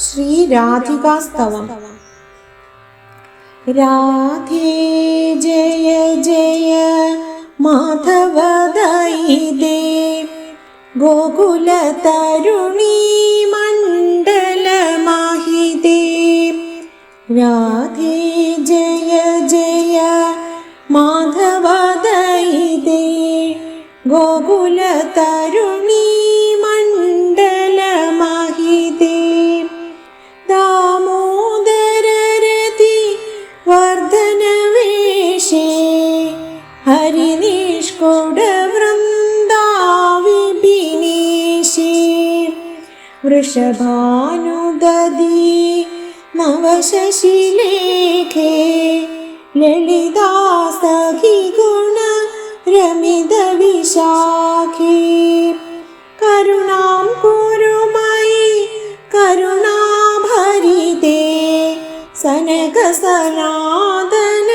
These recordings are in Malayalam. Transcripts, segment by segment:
ശ്രീ രാധികാസ്തവം. രാധേ ജയ ജയ മാധവ ദൈതേ ഗോകുല തരുണീ മണ്ഡല മാഹിതേ. രാധേ ജയ ജയ മാധവ ദൈതേ ഗോകുല തരുണീ മണ്ഡല മാഹിതേ. ദാമോദരരതി വർദ്ധനവേഷേ ഹരിനിഷ്കുട വൃന്ദാവിപിനീശേ. വൃഷഭാനുദദീ നവശശിലേഖേ ലളിതാ സഖി ഗുണ രമിത വിശാഖേ. കരുണാം കുരു മയി കരുണാഭരിതേ സനക സനാതന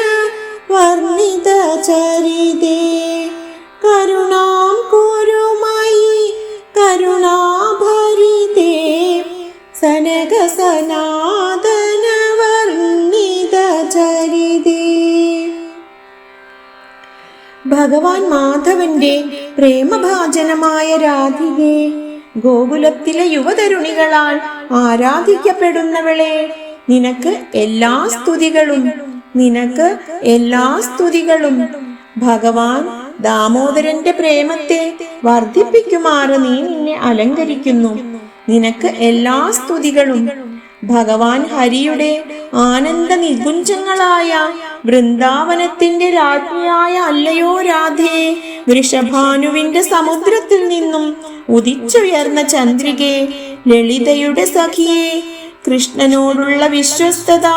വർണ്ണിത ചരിതേ. കരുണാം കുരു മയി കരുണാഭരിതേ സനക സനാതന വർണ്ണിത ചരിതേ. ഭഗവാൻ മാധവന്റെ പ്രേമഭാജനമായ രാധികേ, ഗോകുലത്തിലെ യുവതരുണികളാൽ ആരാധിക്കപ്പെടുന്നവളെ, നിനക്ക് എല്ലാ സ്തുതികളും, നിനക്ക് എല്ലാ സ്തുതികളും. ഭഗവാൻ ദാമോദരന്റെ പ്രേമത്തെ വർദ്ധിപ്പിക്കുമാറ് നീ നിന്നെ അലങ്കരിക്കുന്നു. നിനക്ക് എല്ലാ സ്തുതികളും. ഭഗവാൻ ഹരിയുടെ ആനന്ദ നികുഞ്ചങ്ങളായ വൃന്ദാവനത്തിന്റെ രാജ്ഞിയായ അല്ലയോ രാധേ, വൃഷഭാനുവിന്റെ സമുദ്രത്തിൽ നിന്നും ഉദിച്ചുയർന്ന ചന്ദ്രികേ, ലളിതയുടെ സഖിയേ, കൃഷ്ണനോടുള്ള വിശ്വസ്തത,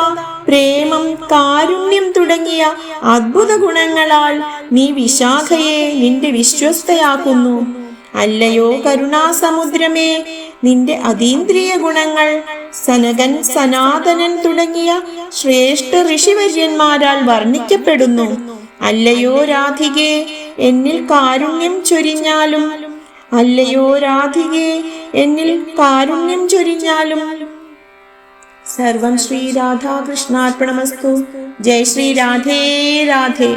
പ്രേമം, കാരുണ്യം തുടങ്ങിയ അദ്ഭുത ഗുണങ്ങളാൽ നീ വിശാഖയെ നിന്റെ വിശ്വസ്തയാക്കുന്നു. അല്ലയോ കരുണാസമുദ്രമേ, നിന്റെ അതീന്ദ്രിയ ഗുണങ്ങൾ സനകൻ, സനാതനൻ തുടങ്ങിയ ശ്രേഷ്ഠ ഋഷിവര്യന്മാരാൽ വർണ്ണിക്കപ്പെടുന്നു. അല്ലയോ രാധികേ, എന്നിൽ കാരുണ്യം ചൊരിഞ്ഞാലും, അല്ലയോ രാധികേ, എന്നിൽ കാരുണ്യം ചൊരിഞ്ഞാലും. സർവം ശ്രീ രാധാകൃഷ്ണാർപ്പണമസ്തു. ജയ ശ്രീ രാധേ രാധേ.